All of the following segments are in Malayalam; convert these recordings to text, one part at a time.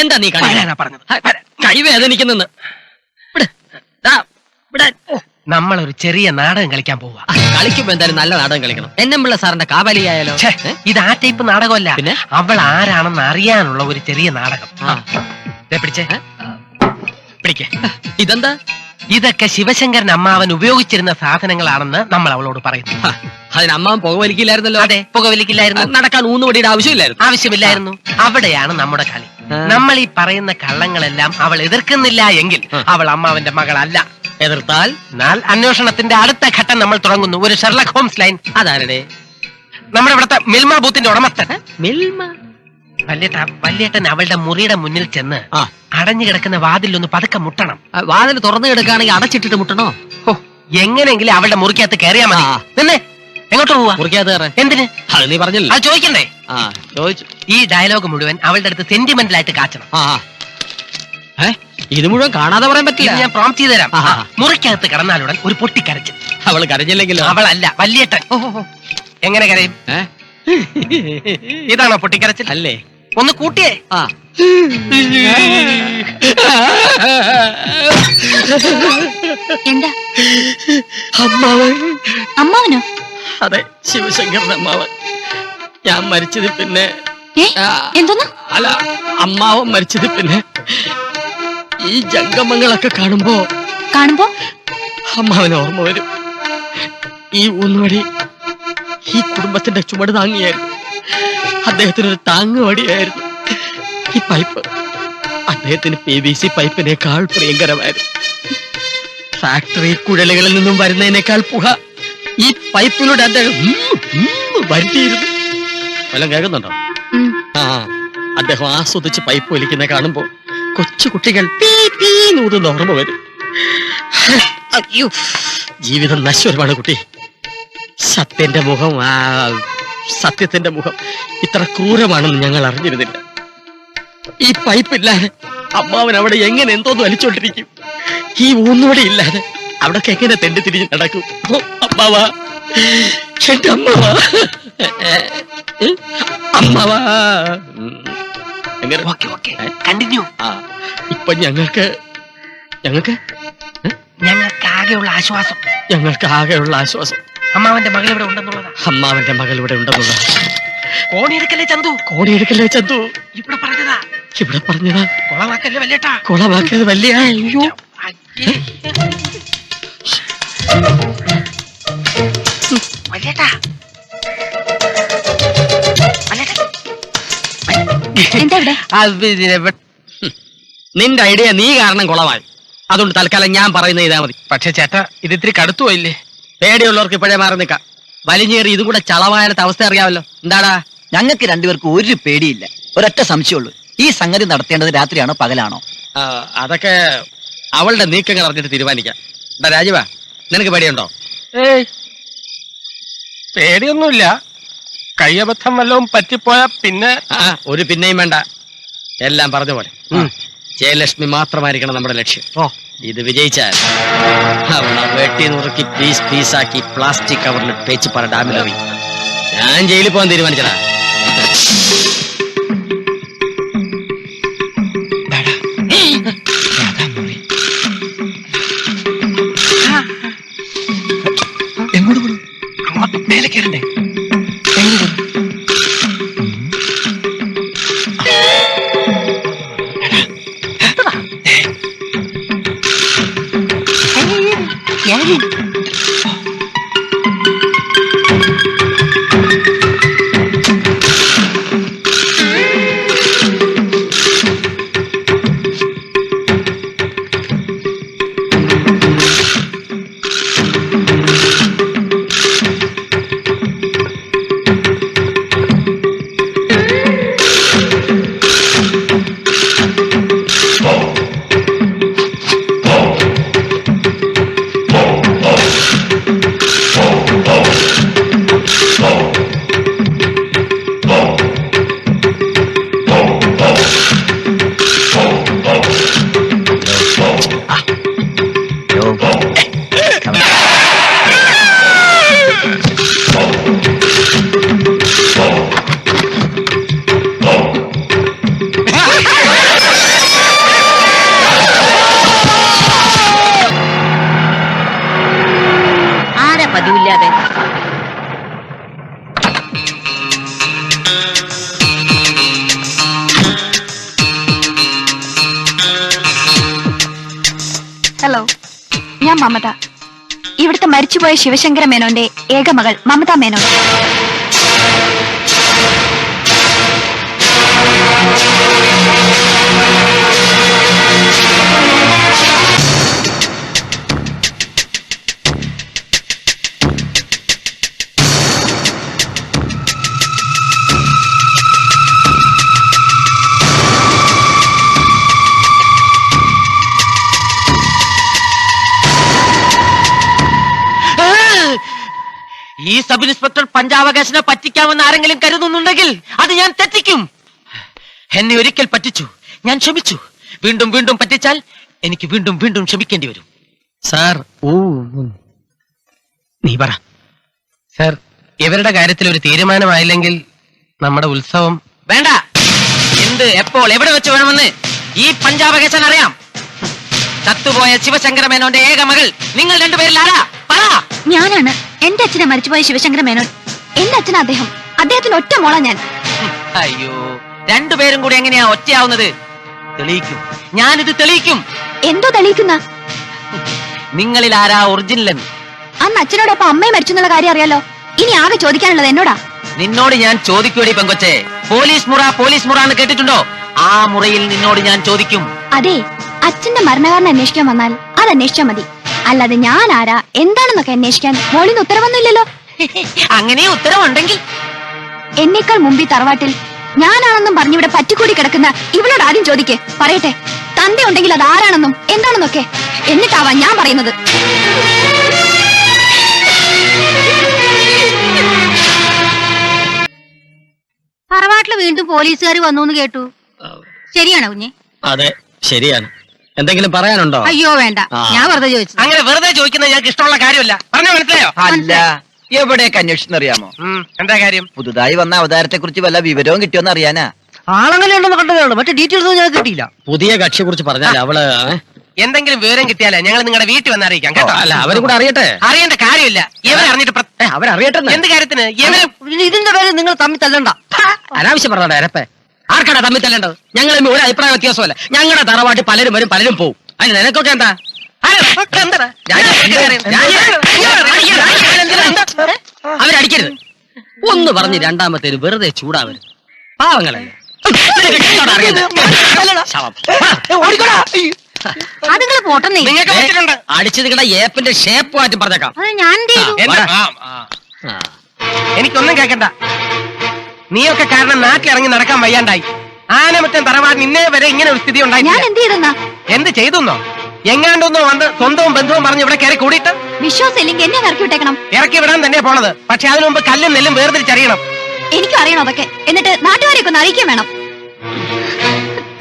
എന്താ നീ പറഞ്ഞത്? കൈ വേദനിക്കുന്നെന്ന്. നമ്മളൊരു ചെറിയ നാടകം കളിക്കാൻ പോവാ. കളിക്കുമ്പോ എന്തായാലും നല്ല നാടകം കളിക്കണം. എന്നമ്പിള്ള സാറിന്റെ കാബലിയായാലോ? ഇത് ആ ടൈപ്പ് നാടകമല്ല, പിന്നെ അവൾ ആരാണെന്ന് അറിയാനുള്ള ഒരു ചെറിയ നാടകം. പിടിച്ചേ, പിടിക്കേ. ഇതെന്താ? ഇതൊക്കെ ശിവശങ്കരൻ അമ്മാവൻ ഉപയോഗിച്ചിരുന്ന സാധനങ്ങളാണെന്ന് നമ്മൾ അവളോട് പറയുന്നു. അതിന് അമ്മാവൻ പുകവലിക്കില്ലായിരുന്നല്ലോ. അതെ, പുകവലിക്കില്ലായിരുന്നു. നടക്കാൻ ഊന്നുവടിയുടെ ആവശ്യമില്ലായിരുന്നു. അവിടെയാണ് നമ്മുടെ കളി. നമ്മൾ ഈ പറയുന്ന കള്ളങ്ങളെല്ലാം അവൾ എതിർക്കുന്നില്ല എങ്കിൽ അവൾ അമ്മാവന്റെ മകളല്ല. എതിർത്താൽ അന്വേഷണത്തിന്റെ അടുത്ത ഘട്ടം നമ്മൾ തുടങ്ങുന്നു. ഒരു ഷെർലക് ഹോംസ് ലൈൻ. അതാരുടെ? നമ്മുടെ ഇവിടുത്തെ മിൽമ ബൂത്തിന്റെ ഉടമസ്ഥൻ. മിൽമ? വല്യേട്ടൻ അവളുടെ മുറിയുടെ മുന്നിൽ ചെന്ന് അടഞ്ഞു കിടക്കുന്ന വാതിലൊന്ന് പതുക്കെ മുട്ടണം. വാതിൽ തുറന്നു കിടക്കുകയാണെങ്കിൽ അടച്ചിട്ടിട്ട് മുട്ടണോ? എങ്ങനെയെങ്കിലും അവളുടെ മുറിക്കകത്ത് കയറിയാ മതി. നിന്നെ എങ്ങോട്ട് പോവാ? മുറിക്കകത്ത് എന്തിന്? അത് നീ പറഞ്ഞില്ല. അത് ചോദിക്കണ്ടേ? ചോദിച്ചു. ഈ ഡയലോഗ് മുഴുവൻ അവളുടെ അടുത്ത് സെന്റിമെന്റൽ ആയിട്ട് കാച്ചണം. ഇത് മുഴുവൻ കാണാതെ പറയാൻ പറ്റില്ല. ഞാൻ പ്രോംപ്റ്റ് ചെയ്ത് തരാം. മുറിക്കകത്ത് കടന്നാലുടൻ ഒരു പൊട്ടിക്കരച്ചിൽ. അവള് കരഞ്ഞില്ലെങ്കിലോ? അവളല്ല, വല്യേട്ടൻ. എങ്ങനെ കരയും? ഇതാണോ പൊട്ടിക്കരച്ചിൽ? അല്ലേ? ഒന്ന് കൂട്ടിയേ. എന്താ അമ്മാവൻ? അമ്മാവനോ? അതെ, ശിവശങ്കരൻ അമ്മാവൻ. ഞാൻ മരിച്ചത് പിന്നെ എന്തോന്ന്? അല്ല, അമ്മാവൻ മരിച്ചത് പിന്നെ ഈ ജംഗമങ്ങളൊക്കെ കാണുമ്പോ അമ്മാവന് ഓർമ്മ വരും. ഈ ഊന്നുവടി ഈ കുടുംബത്തിന്റെ ചുമട് താങ്ങിയായിരുന്നു. അദ്ദേഹത്തിനൊരു താങ്ങുവടിയായിരുന്നു. ഈ പൈപ്പ് അദ്ദേഹത്തിന് PVC പൈപ്പിനേക്കാൾ പ്രിയങ്കരമായിരുന്നു. ഫാക്ടറി കുഴലുകളിൽ നിന്നും വരുന്നതിനേക്കാൾ പുക ഈ പൈപ്പിലൂടെ അദ്ദേഹം വരുത്തിയിരുന്നു. വല്ലതും കേൾക്കുന്നുണ്ടോ? അദ്ദേഹം ആസ്വദിച്ച് പൈപ്പ് വലിക്കുന്ന കാണുമ്പോ കൊച്ചു കുട്ടികൾ നൂറുന്ന ഓർമ്മ വരും. അയ്യോ, ജീവിതം നശ്വരമാണ് കുട്ടി. സത്യത്തിന്റെ മുഖം ഇത്ര ക്രൂരമാണെന്ന് ഞങ്ങൾ അറിഞ്ഞിരുന്നില്ല. ഈ പൈപ്പില്ലാതെ അമ്മാവൻ അവിടെ എങ്ങനെ എന്തോന്ന് വലിച്ചോണ്ടിരിക്കും? ഈ ഊന്നുവടി ഇല്ലാതെ അവിടെ എങ്ങനെ തെണ്ടി തിരിഞ്ഞ് നടക്കും? അമ്മാവാ, എന്റെ അമ്മാവാ, അമ്മാവാ. ഇപ്പൊ ഞങ്ങൾക്ക് ആകെയുള്ള ആശ്വാസം അമ്മാവന്റെ മകൾ ഇവിടെ ഉണ്ടെന്നുള്ളതാ. കോണിയെടുക്കല്ലേ ചന്തു? ഇവിടെ പറഞ്ഞതാ. കൊളവാക്കല്ലേ വല്യേട്ടാ? കൊളവാക്കിയത് വല്യ. അയ്യോ, വല്യേട്ടാ, നിന്റെ ഐഡിയ നീ കാരണം കുളമായി. അതുകൊണ്ട് തൽക്കാലം ഞാൻ പറയുന്ന ഇതാ മതി. പക്ഷെ ചേട്ടാ, ഇത് ഇത്തിരി കടുത്തു പോയില്ലേ? പേടിയുള്ളവർക്ക് ഇപ്പോഴേ മാറി നിൽക്കാം. വലിഞ്ഞേറി ഇതും കൂടെ ചളവായാലത്തെ അവസ്ഥ അറിയാമല്ലോ. എന്താടാ? ഞങ്ങൾക്ക് രണ്ടുപേർക്ക് ഒരു പേടിയില്ല. ഒരൊറ്റ സംശയമുള്ളൂ, ഈ സംഗതി നടത്തേണ്ടത് രാത്രിയാണോ പകലാണോ? അതൊക്കെ അവളുടെ നീക്കങ്ങൾ അറിഞ്ഞിട്ട് തീരുമാനിക്കാം. എന്താ രാജീവ, നിനക്ക് പേടിയുണ്ടോ? പേടിയൊന്നുമില്ല. കയ്യബദ്ധം വല്ലതും പറ്റിപ്പോയാ പിന്നെ ഒരു പിന്നെയും വേണ്ട. എല്ലാം പറഞ്ഞ പോലെ ജയലക്ഷ്മി മാത്രമായിരിക്കണം നമ്മുടെ ലക്ഷ്യം. ഇത് വിജയിച്ചാൽ അവളെ വെട്ടി നുറുക്കി പീസാക്കി പ്ലാസ്റ്റിക് കവറിൽ പേച്ചിപ്പാറ ഡാമിലെറി ഞാൻ ജയിലിൽ പോകാൻ തീരുമാനിച്ചടാ. എങ്ങോട്ട് മേലെ കയറണ്ടേ? മമത. ഇവിടുത്തെ മരിച്ചുപോയ ശിവശങ്കര മേനോന്റെ ഏക മകൾ മമത മേനോൻ. ഈ സബ് ഇൻസ്പെക്ടർ പഞ്ചാവകാശനെ പറ്റിക്കാമെന്ന് ആരെങ്കിലും കരുതുന്നുണ്ടെങ്കിൽ അത് ഞാൻ തെറ്റിക്കും. എന്നെ ഒരിക്കൽ പറ്റിച്ചു, ഞാൻ ക്ഷമിച്ചു. വീണ്ടും വീണ്ടും പറ്റിച്ചാൽ എനിക്ക് വീണ്ടും വീണ്ടും ക്ഷമിക്കേണ്ടി വരും. സാർ നീ പറ സർ. ഇവരുടെ കാര്യത്തിൽ ഒരു തീരുമാനമായില്ലെങ്കിൽ നമ്മുടെ ഉത്സവം വേണ്ട. എന്ത്, എപ്പോൾ, എവിടെ വെച്ച് വേണമെന്ന് ഈ പഞ്ചാവകാശൻ അറിയാം. ചത്തുപോയ ശിവശങ്കര മേനോന്റെ ഏക മകൾ നിങ്ങൾ രണ്ടുപേരിൽ ആരാ? പറ. ഞാനാണ്. എന്റെ അച്ഛനെ മരിച്ചുപോയ ശിവശങ്കര മേനോൻ. എന്റെ അച്ഛൻ അദ്ദേഹം. അദ്ദേഹത്തിന് ഒറ്റ മോളാ ഞാൻ. അയ്യോ, രണ്ടുപേരും കൂടി എങ്ങനെയാ ഒറ്റയാവുന്നത്? തെളിയിക്കും, ഞാനിത് തെളിയിക്കും. എന്തോ തെളിയിക്കുന്ന? നിങ്ങളിൽ ആരാ ഒറിജിനൽ എന്ന്? അന്ന് അച്ഛനോടൊപ്പം അമ്മയെ മരിച്ചു എന്നുള്ള കാര്യം അറിയാലോ. ഇനി ആകെ ചോദിക്കാനുള്ളത് എന്നോടാ. നിന്നോട് ഞാൻ ചോദിക്കൂടി പെങ്കൊച്ചേ. പോലീസ് മുറ എന്ന് കേട്ടിട്ടുണ്ടോ? ആ മുറയിൽ നിന്നോട് ഞാൻ ചോദിക്കും. അതെ, അച്ഛന്റെ മരണകാരണം അന്വേഷിക്കാൻ വന്നാൽ അത് അന്വേഷിച്ചാ മതി. അല്ലാതെ ഞാൻ ആരാ എന്താണെന്നൊക്കെ അന്വേഷിക്കാൻ മോളിന്ന് ഉത്തരവൊന്നുമില്ലല്ലോ. അങ്ങനെ ഉത്തരവുണ്ടെങ്കിൽ എന്നേക്കാൾ മുമ്പ് ഈ തറവാട്ടിൽ ഞാനാണെന്നും പറഞ്ഞിവിടെ പറ്റിക്കൂടി കിടക്കുന്ന ഇവളോട് ആദ്യം ചോദിക്കേ. പറയട്ടെ, തന്ത ഉണ്ടെങ്കിൽ അത് ആരാണെന്നും എന്താണെന്നൊക്കെ. എന്നിട്ടാവാ ഞാൻ പറയുന്നത്. തറവാട്ടില് വീണ്ടും പോലീസുകാർ വന്നു കേട്ടു. ശരിയാണോ കുഞ്ഞെ? അതെ, ശരിയാണ്. എന്തെങ്കിലും പറയാനുണ്ടോ? അയ്യോ വേണ്ട, ഞാൻ വെറുതെ ചോദിച്ചു. അങ്ങനെ വെറുതെ ചോദിക്കുന്നത് ഞങ്ങൾക്ക് ഇഷ്ടമുള്ള കാര്യമല്ല. പറഞ്ഞ മനസ്സിലായോ? അല്ല, എവിടെയൊക്കെ അന്വേഷിച്ചെന്നറിയാമോ? എന്താ കാര്യം? പുതുതായി വന്ന അവതാരത്തെ കുറിച്ച് വല്ല വിവരവും കിട്ടിയോന്ന് അറിയാനാ. ആളങ്ങനെ ഉണ്ടെന്ന് കണ്ടതേ, മറ്റേ ഡീറ്റെയിൽസ് ഞാൻ കിട്ടിയില്ല. പുതിയ കക്ഷിയെ കുറിച്ച് പറഞ്ഞാൽ അവള് എന്തെങ്കിലും വിവരം കിട്ടിയാലേ ഞങ്ങൾ നിങ്ങളുടെ വീട്ടിൽ വന്ന് അറിയിക്കാം കേട്ടോ. അല്ല, അവരും കൂടെ അറിയട്ടെ. അറിയേണ്ട കാര്യമില്ല. ഇവരെ അറിഞ്ഞിട്ട് അവരറിയട്ടെ. എന്ത് കാര്യത്തിന്? ഇതിന്റെ പേര് നിങ്ങൾ തമ്മിൽ തല്ലണ്ട. അനാവശ്യം പറഞ്ഞോട്ടെ അരപ്പേ. ആർക്കാണ് തമ്മിൽ തല്ലേണ്ടത്? ഞങ്ങൾ ഒരു അഭിപ്രായ വ്യത്യാസമല്ല. ഞങ്ങളുടെ തറവാട്ടിൽ പലരും വരും, പലരും പോവും. അതിന് നിനക്കൊക്കെ എന്താ? അവരടിക്കരുത്. ഒന്ന് പറഞ്ഞ് രണ്ടാമത്തേന് വെറുതെ ചൂടാവരുത്. പാവങ്ങളല്ലേ. അതുങ്ങൾ പോട്ടെന്നേ. അടിച്ചു നിങ്ങളുടെ ഏപ്പിന്റെ ഷേപ്പ് മാറ്റി പറഞ്ഞേക്കാം. അത് ഞാൻ എനിക്കൊന്നും കേക്കണ്ട. നീയൊക്കെ കാരണം നാട്ടിലിറങ്ങി നടക്കാൻ വയ്യാണ്ടായി. ആനമറ്റം തറവാടിന് ഇന്നേ വരെ ഇങ്ങനെ ഒരു സ്ഥിതി ഉണ്ടായി. ഞാൻ എന്ത് ചെയ്തെന്നാ? എന്ത് ചെയ്തെന്നോ? എങ്ങാണ്ടൊന്നോ വന്ന് സ്വന്തവും ബന്ധുവും പറഞ്ഞ് ഇവിടെ കയറി കൂടിയിട്ട് വിശ്വാസം ഇല്ലെങ്കിൽ എന്നെ ഇറക്കി വിട്ടേക്കണം. ഇറക്കി വിടാൻ തന്നെ പോണത്. പക്ഷെ അതിനു മുമ്പ് കല്ലും നെല്ലും വേർതിരിച്ചറിയണം. എനിക്കും അറിയണം അതൊക്കെ. എന്നിട്ട് നാട്ടുകാരെയൊക്കെ ഒന്ന് അറിയിക്കാൻ വേണം.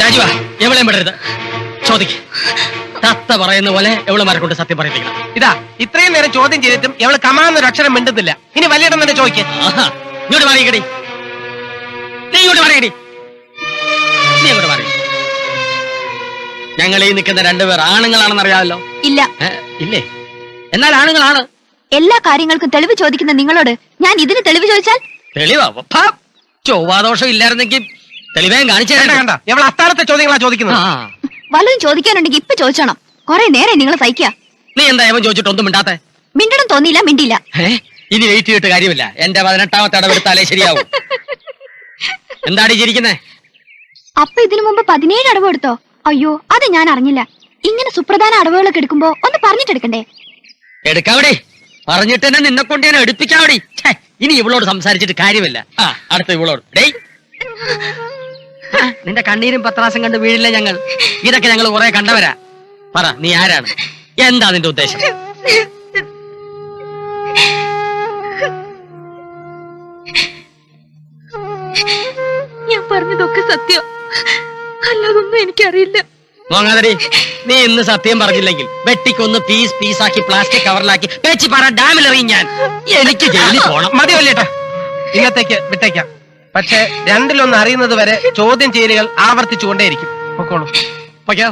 രാജുവാ, എവളെയും വിടരുത്. ചോദിക്ക. തത്ത പറയുന്ന പോലെ എവളുമാരെ കൊണ്ട് സത്യം പറയിപ്പിക്കണം. ഇതാ ഇത്രയും നേരം ചോദ്യം ചെയ്തിട്ടും എവള് കമാന്നൊരു അക്ഷരം മിണ്ടുന്നില്ല. ഇനി വലിയിടം തന്നെ ചോദിക്കേ. ഇങ്ങോട്ട് പറയടി. നീ ഇങ്ങോട്ട് പറയടി. നീ ഇങ്ങോട്ട് പറയ. ഞങ്ങൾ ഈ നിൽക്കുന്ന രണ്ടുപേർ ആണുങ്ങളാണെന്ന് അറിയാമല്ലോ. ഇല്ല. ഇല്ലേ? എന്നാൽ ആണുങ്ങളാണ്. എല്ലാ കാര്യങ്ങൾക്കും തെളിവ് ചോദിക്കുന്ന നിങ്ങളോട് ഞാൻ ഇതിന് തെളിവ് ചോദിച്ചാൽ? തെളിവാ? ചൊവ്വാദോഷം ഇല്ലായിരുന്നെങ്കിൽ തെളിവേം കാണിച്ചു കണ്ട. എവൾ അത്താഴത്തെ ചോദ്യങ്ങളാ ചോദിക്കുന്നത്. വല്ലതും ചോദിക്കാനുണ്ടെങ്കിൽ ഇപ്പൊ ചോദിച്ചോണം. കൊറേ നേരം നിങ്ങൾ സഹിക്കുക. നീ എന്താ ഏവൻ ചോദിച്ചിട്ടൊന്നും മിണ്ടാത്തെ? മിണ്ടണം തോന്നിയില്ല, മിണ്ടില്ല. ഇനി വെയിറ്റ് ചെയ്തിട്ട് കാര്യമില്ല. എന്റെ 18ാമത്തെ അടവെടുത്താലേ ശരിയാവും. എന്താടി ചിരിക്കുന്നേ? അപ്പൊ ഇതിനു മുമ്പ് 17 അടവ് എടുത്തോ? അയ്യോ, അത് ഞാൻ അറിഞ്ഞില്ല. ഇങ്ങനെ സുപ്രധാന അടവുകളൊക്കെ എടുക്കുമ്പോ ഒന്ന് പറഞ്ഞിട്ടെടുക്കണ്ടേ? എടുക്കാവടി. പറഞ്ഞിട്ട് തന്നെ നിന്നെ കൊണ്ട് ഞാൻ എടുപ്പിക്കാവടി. ഇനി ഇവളോട് സംസാരിച്ചിട്ട് കാര്യമില്ല. അടുത്ത ഇവളോട്. ഡേയ്, നിന്റെ കണ്ണീരും പത്രാസം കണ്ട് വീഴില്ല ഞങ്ങൾ. ഇതൊക്കെ ഞങ്ങൾ കുറെ കണ്ടവരാ. പറ, നീ ആരാണ്? എന്താ നിന്റെ ഉദ്ദേശം? ഞാൻ പറഞ്ഞതൊക്കെ സത്യം, അല്ലാതൊന്നും എനിക്കറിയില്ല. മോങ്ങാതടി, നീ ഇന്ന് സത്യം പറഞ്ഞില്ലെങ്കിൽ വെട്ടിക്കൊന്ന് പീസ് പീസാക്കി പ്ലാസ്റ്റിക് കവറിലാക്കി പേച്ചിപ്പാറ ഡാമിലെറിയും ഞാൻ. എനിക്ക് ജയിലിൽ പോണം. മതിയല്ലേട്ടാ, ഇന്നത്തേക്ക് വിട്ടേക്കാം. പക്ഷെ രണ്ടിലൊന്ന് അറിയുന്നത് വരെ ചോദ്യം ചെയ്യലുകൾ ആവർത്തിച്ചുകൊണ്ടേയിരിക്കും. പൊക്കോളൂ. പൊയ്ക്കോ.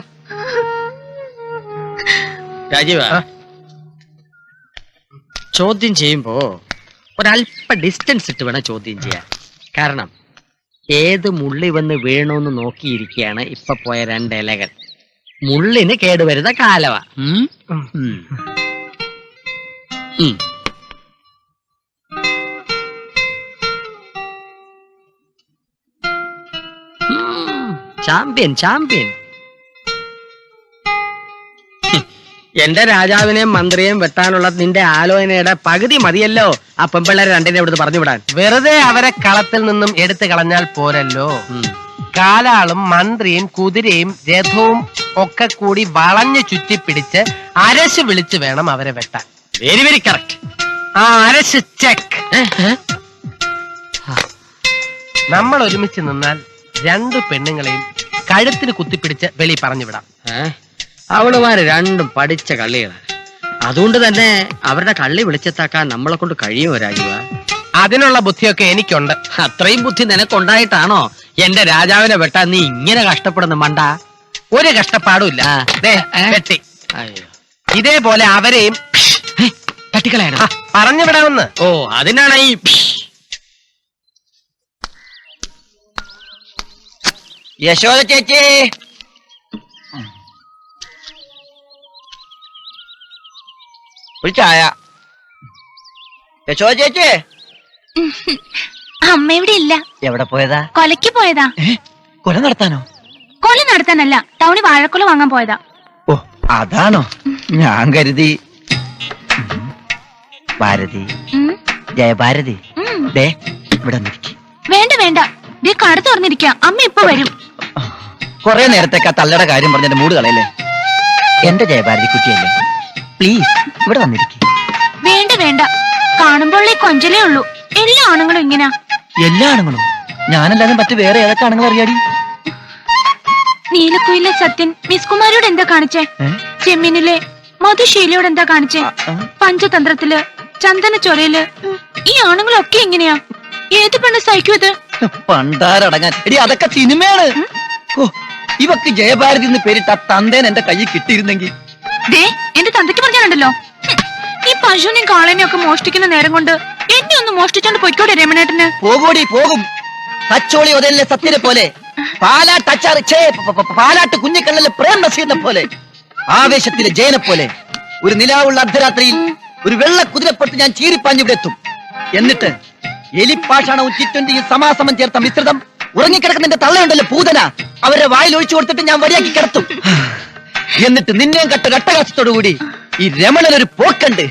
രാജീവ, ചോദ്യം ചെയ്യുമ്പോ ഒരല്പ ഡിസ്റ്റൻസ് ഇട്ട് വേണം ചോദ്യം ചെയ്യാൻ. കാരണം ഏത് മുള്ളി വന്ന് വീണോന്ന് നോക്കിയിരിക്കുകയാണ് ഇപ്പൊ പോയ 2 ഇലകൾ. മുള്ളിന് കേടുവരുന്ന കാലവ. ഉം. Champion champion. എന്റെ രാജാവിനെയും മന്ത്രിയെയും വെട്ടാനുള്ള നിന്റെ ആലോചനയുടെ പകുതി മതിയല്ലോ ആ പെമ്പിള്ളേരെ രണ്ടിനെ ഇവിടുന്ന് പറഞ്ഞു വിടാൻ. വെറുതെ അവരെ കളത്തിൽ നിന്നും എടുത്തു കളഞ്ഞാൽ പോരല്ലോ. കാലാളും മന്ത്രിയും കുതിരയും രഥവും ഒക്കെ കൂടി വളഞ്ഞു ചുറ്റിപ്പിടിച്ച് അരശ് വിളിച്ചു വേണം അവരെ വെട്ടാൻ. Very very correct. ആ അരശ് ചെക്ക്. നമ്മൾ ഒരുമിച്ച് നിന്നാൽ രണ്ടു പെണ്ണുങ്ങളെയും കഴുത്തിന് കുത്തിപ്പിടിച്ച് വെളി പറഞ്ഞു വിടാം. അവളുമാര് രണ്ടും പഠിച്ച കള്ളികളാണ്. അതുകൊണ്ട് തന്നെ അവരുടെ കള്ളി വിളിച്ചെത്താക്കാൻ നമ്മളെ കൊണ്ട് കഴിയുമോ രാജുവ? അതിനുള്ള ബുദ്ധിയൊക്കെ എനിക്കുണ്ട്. അത്രയും ബുദ്ധി നിനക്കുണ്ടായിട്ടാണോ എന്റെ രാജാവിനെ വെട്ടാൻ നീ ഇങ്ങനെ കഷ്ടപ്പെടുന്ന മണ്ട? ഒരു കഷ്ടപ്പാടും ഇല്ല. ദേ, വെട്ടി. അയ്യോ, ഇതേപോലെ അവരെയും തട്ടിക്കളയാണ് പറഞ്ഞു വിടാമെന്ന്. ഓ, അതിനാണ് ഈ യശോദ ചേച്ചി, ഒരു ചായ. യശോദ ചേച്ചി അമ്മ ഇവിടെ ഇല്ല. എവിടെ പോയതാ? കൊലയ്ക്ക് പോയതാ. കൊല നടത്താനോ? കൊല നടത്താനല്ല, ടൗണിൽ വാഴക്കൊല വാങ്ങാൻ പോയതാ. ഓ, അതാണോ? ഞാൻ കരുതി ഭാരതി, ഉം, ജയഭാരതി. ഉം. ദേ ഇവിടെ നിൽക്കി. വേണ്ട വേണ്ട, ദേ കട തുറന്നിരിക്ക, അമ്മ ഇപ്പൊ വരും. കൊറേ നേരത്തേക്ക് ആ തള്ളയുടെ കാര്യം പറഞ്ഞ മൂട് കളയല്ലേ. എന്റെ ജയഭാരതി കുട്ടിയല്ലേ, പ്ലീസ് ഇവിടെ വന്നിരിക്കും. വേണ്ട വേണ്ട, കാണുമ്പോഴേ കൊഞ്ചലേ ഉള്ളൂ. എല്ലാ ആണുങ്ങളും ഇങ്ങനെ. എല്ലാ ആണുങ്ങളും? ഞാനല്ലാതെ മറ്റു വേറെ ഏതൊക്കെ ആണുങ്ങൾ അറിയാടി? നീലക്കുയിലെ സത്യൻ മിസ് കുമാരിയോട് എന്താ കാണിച്ചേ? ചെമ്മീനിലെ മധുശീലയോട് എന്താ കാണിച്ചേ? പഞ്ചതന്ത്രത്തില്, ചന്ദന ചൊരയില് ഈ ആണുങ്ങളൊക്കെ എങ്ങനെയാ? ഏത് പെണ്ണ് സഹിക്കും ഇത്? പണ്ടാരടങ്ങാൻ. എടി, അതൊക്കെ സിനിമയാണ്. ഓ, ഇവക്ക് ജയഭാരതി എന്ന് പേരിട്ട് ആ തന്തേൻ എന്റെ കയ്യിൽ കിട്ടിയിരുന്നെങ്കിൽ. ദേ, എന്റെ തന്തയ്ക്ക് പറഞ്ഞാലുണ്ടല്ലോ, ഈ പശുവിനെയും കാളേനെയും ഒക്കെ മോഷ്ടിക്കുന്ന നേരം കൊണ്ട് എന്നെ ഒന്ന് മോഷ്ടിച്ചോണ്ട് പൊയ്ക്കോടെ രമണേട്ടന്. പോകൂടി പോകും. തച്ചോളി ഒതലിലെ സത്യനെ പോലെ, പാലാട്ട് കുഞ്ഞിക്കണ്ണലെ പ്രേം നസീറിനെ പോലെ, ആവേശത്തിലെ ജയനെ പോലെ ഒരു നിലാവുള്ള അർദ്ധരാത്രിയിൽ ഒരു വെള്ള കുതിരപ്പുറത്ത് ഞാൻ ചീറിപ്പാഞ്ഞിവിടെ എത്തും. എന്നിട്ട് എലിപ്പാഷാണവും ചുറ്റൊന്റിയും സമാസമം ചേർത്ത മിശ്രിതം ഉറങ്ങിക്കിടക്കുന്നതിന്റെ തള്ളയുണ്ടല്ലോ പൂതന, അവരുടെ വായിൽ ഒഴിച്ചു കൊടുത്തിട്ട് ഞാൻ വടിയാക്കി കിടത്തും. എന്നിട്ട് നിന്നെയും കട്ട കട്ടകാശത്തോടു കൂടി ഈ രമണനൊരു പോക്കുണ്ട്.